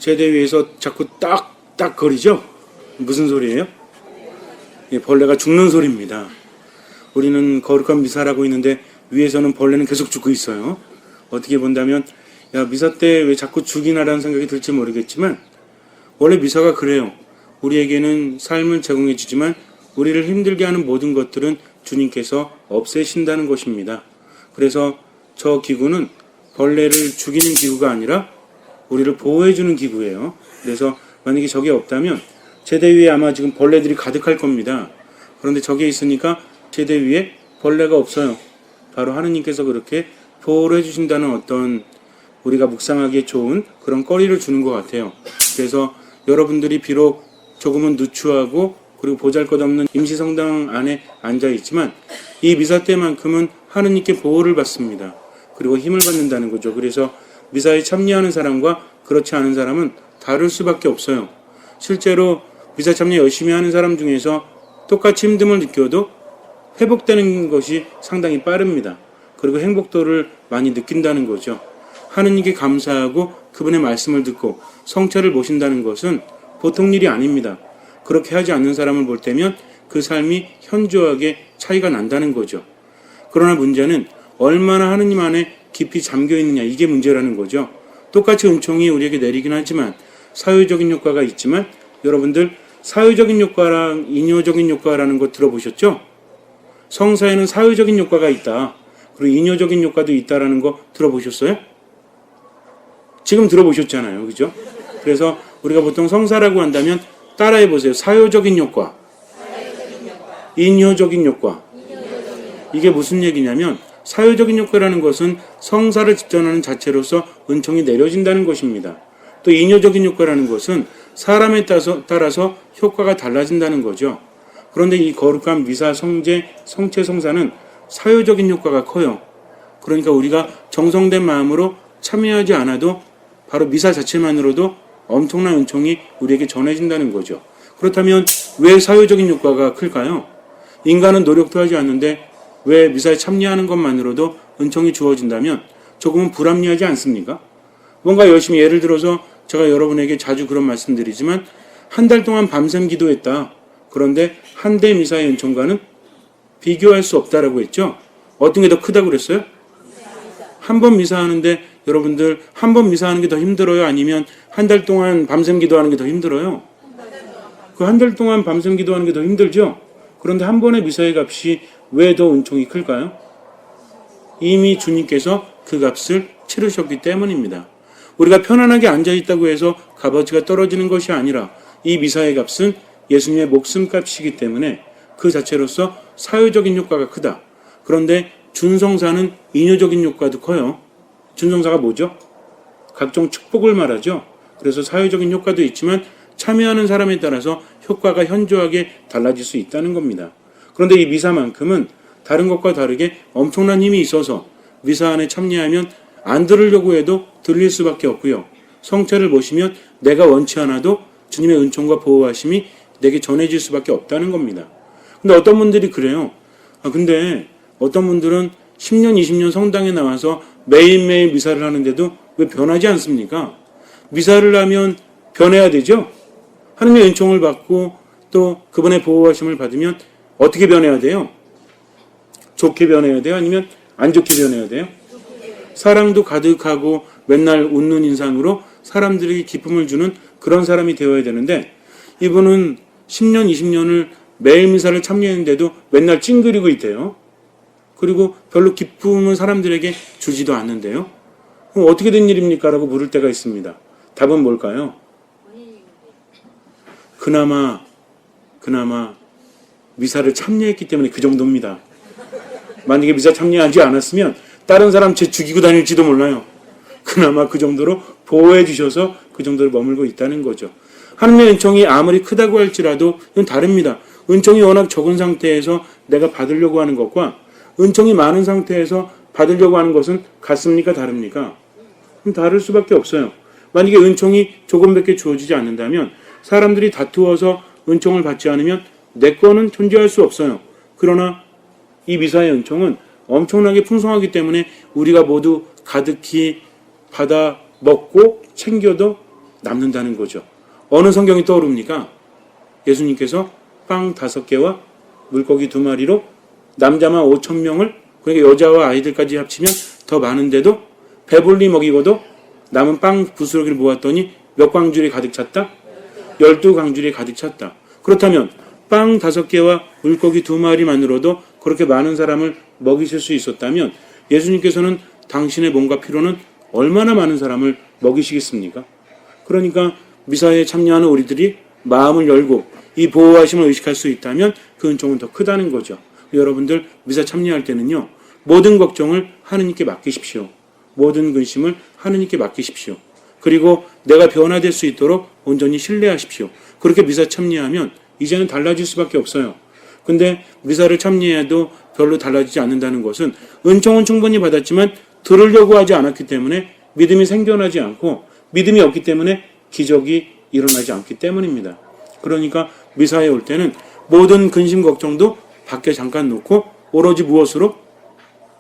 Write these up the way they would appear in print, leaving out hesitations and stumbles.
제대 위에서 자꾸 딱딱 거리죠? 무슨 소리예요? 벌레가 죽는 소리입니다. 우리는 거룩한 미사를 하고 있는데 위에서는 벌레는 계속 죽고 있어요. 어떻게 본다면 야, 미사 때 왜 자꾸 죽이나라는 생각이 들지 모르겠지만 원래 미사가 그래요. 우리에게는 삶을 제공해 주지만 우리를 힘들게 하는 모든 것들은 주님께서 없애신다는 것입니다. 그래서 저 기구는 벌레를 죽이는 기구가 아니라 우리를 보호해 주는 기구예요. 그래서 만약에 저게 없다면 제대 위에 아마 지금 벌레들이 가득할 겁니다. 그런데 저게 있으니까 제대 위에 벌레가 없어요. 바로 하느님께서 그렇게 보호를 해주신다는 어떤 우리가 묵상하기에 좋은 그런 거리를 주는 것 같아요. 그래서 여러분들이 비록 조금은 누추하고 그리고 보잘것없는 임시성당 안에 앉아있지만 이 미사 때만큼은 하느님께 보호를 받습니다. 그리고 힘을 받는다는 거죠. 그래서 미사에 참여하는 사람과 그렇지 않은 사람은 다를 수밖에 없어요. 실제로 미사 참여 열심히 하는 사람 중에서 똑같이 힘듦을 느껴도 회복되는 것이 상당히 빠릅니다. 그리고 행복도를 많이 느낀다는 거죠. 하느님께 감사하고 그분의 말씀을 듣고 성찰을 모신다는 것은 보통 일이 아닙니다. 그렇게 하지 않는 사람을 볼 때면 그 삶이 현저하게 차이가 난다는 거죠. 그러나 문제는 얼마나 하느님 안에 깊이 잠겨 있느냐, 이게 문제라는 거죠. 똑같이 은총이 우리에게 내리긴 하지만 사회적인 효과가 있지만 여러분들 사회적인 효과랑 인효적인 효과라는 거 들어보셨죠? 성사에는 사회적인 효과가 있다. 그리고 인효적인 효과도 있다라는 거 들어보셨어요? 지금 들어보셨잖아요. 그죠? 그래서 우리가 보통 성사라고 한다면 따라해 보세요. 사회적인 효과, 인효적인 효과. 이게 무슨 얘기냐면 사회적인 효과라는 것은 성사를 집전하는 자체로서 은총이 내려진다는 것입니다. 또 인효적인 효과라는 것은 사람에 따라서 효과가 달라진다는 거죠. 그런데 이 거룩한 미사, 성제, 성체, 성사는 사회적인 효과가 커요. 그러니까 우리가 정성된 마음으로 참여하지 않아도 바로 미사 자체만으로도 엄청난 은총이 우리에게 전해진다는 거죠. 그렇다면 왜 사회적인 효과가 클까요? 인간은 노력도 하지 않는데 왜 미사에 참여하는 것만으로도 은총이 주어진다면 조금은 불합리하지 않습니까? 뭔가 열심히, 예를 들어서 제가 여러분에게 자주 그런 말씀드리지만 한 달 동안 밤샘 기도했다. 그런데 한 대 미사의 은총과는 비교할 수 없다라고 했죠. 어떤 게 더 크다고 그랬어요? 한 번 미사하는데 여러분들 한 번 미사하는 게 더 힘들어요? 아니면 한 달 동안 밤샘 기도하는 게 더 힘들어요? 그 한 달 동안 밤샘 기도하는 게 더 힘들죠? 그런데 한 번의 미사의 값이 왜 더 은총이 클까요? 이미 주님께서 그 값을 치르셨기 때문입니다. 우리가 편안하게 앉아있다고 해서 값어치가 떨어지는 것이 아니라 이 미사의 값은 예수님의 목숨값이기 때문에 그 자체로서 사회적인 효과가 크다. 그런데 준성사는 인효적인 효과도 커요. 준성사가 뭐죠? 각종 축복을 말하죠. 그래서 사회적인 효과도 있지만 참여하는 사람에 따라서 효과가 현저하게 달라질 수 있다는 겁니다. 그런데 이 미사만큼은 다른 것과 다르게 엄청난 힘이 있어서 미사 안에 참여하면 안 들으려고 해도 들릴 수밖에 없고요. 성체를 모시면 내가 원치 않아도 주님의 은총과 보호하심이 내게 전해질 수밖에 없다는 겁니다. 근데 어떤 분들이 그래요. 근데 어떤 분들은 10년, 20년 성당에 나와서 매일매일 미사를 하는데도 왜 변하지 않습니까? 미사를 하면 변해야 되죠? 하느님의 은총을 받고 또 그분의 보호하심을 받으면 어떻게 변해야 돼요? 좋게 변해야 돼요? 아니면 안 좋게 변해야 돼요? 사랑도 가득하고 맨날 웃는 인상으로 사람들에게 기쁨을 주는 그런 사람이 되어야 되는데 이분은 10년, 20년을 매일 미사를 참여했는데도 맨날 찡그리고 있대요. 그리고 별로 기쁨은 사람들에게 주지도 않는데요. 그럼 어떻게 된 일입니까? 라고 물을 때가 있습니다. 답은 뭘까요? 그나마 미사를 참여했기 때문에 그 정도입니다. 만약에 미사 참여하지 않았으면 다른 사람 쟤 죽이고 다닐지도 몰라요. 그나마 그 정도로 보호해 주셔서 그 정도로 머물고 있다는 거죠. 하느님의 은총이 아무리 크다고 할지라도 이건 다릅니다. 은총이 워낙 적은 상태에서 내가 받으려고 하는 것과 은총이 많은 상태에서 받으려고 하는 것은 같습니까? 다릅니까? 다를 수밖에 없어요. 만약에 은총이 조금밖에 주어지지 않는다면 사람들이 다투어서 은총을 받지 않으면 내 거는 존재할 수 없어요. 그러나 이 미사의 은총은 엄청나게 풍성하기 때문에 우리가 모두 가득히 받아 먹고 챙겨도 남는다는 거죠. 어느 성경이 떠오릅니까? 예수님께서 빵 5개와 물고기 2마리로 남자만 5,000명을, 그러니까 여자와 아이들까지 합치면 더 많은데도 배불리 먹이고도 남은 빵 부스러기를 모았더니 몇 광줄이 가득 찼다? 12광줄이 가득 찼다. 그렇다면 빵 5개와 물고기 2마리만으로도 그렇게 많은 사람을 먹이실 수 있었다면 예수님께서는 당신의 몸과 피로는 얼마나 많은 사람을 먹이시겠습니까? 그러니까 미사에 참여하는 우리들이 마음을 열고 이 보호하심을 의식할 수 있다면 그 은총은 더 크다는 거죠. 여러분들 미사 참여할 때는요, 모든 걱정을 하느님께 맡기십시오. 모든 근심을 하느님께 맡기십시오. 그리고 내가 변화될 수 있도록 온전히 신뢰하십시오. 그렇게 미사 참여하면 이제는 달라질 수밖에 없어요. 근데 미사를 참여해도 별로 달라지지 않는다는 것은 은총은 충분히 받았지만 들으려고 하지 않았기 때문에 믿음이 생겨나지 않고, 믿음이 없기 때문에 기적이 일어나지 않기 때문입니다. 그러니까 미사에 올 때는 모든 근심 걱정도 밖에 잠깐 놓고 오로지 무엇으로?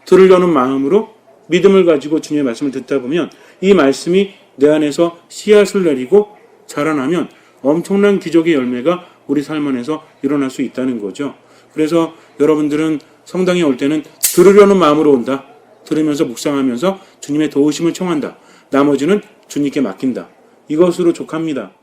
들으려는 마음으로 믿음을 가지고 주님의 말씀을 듣다 보면 이 말씀이 내 안에서 씨앗을 내리고 자라나면 엄청난 기적의 열매가 우리 삶 안에서 일어날 수 있다는 거죠. 그래서 여러분들은 성당에 올 때는 들으려는 마음으로 온다. 들으면서 묵상하면서 주님의 도우심을 청한다. 나머지는 주님께 맡긴다. 이것으로 족합니다.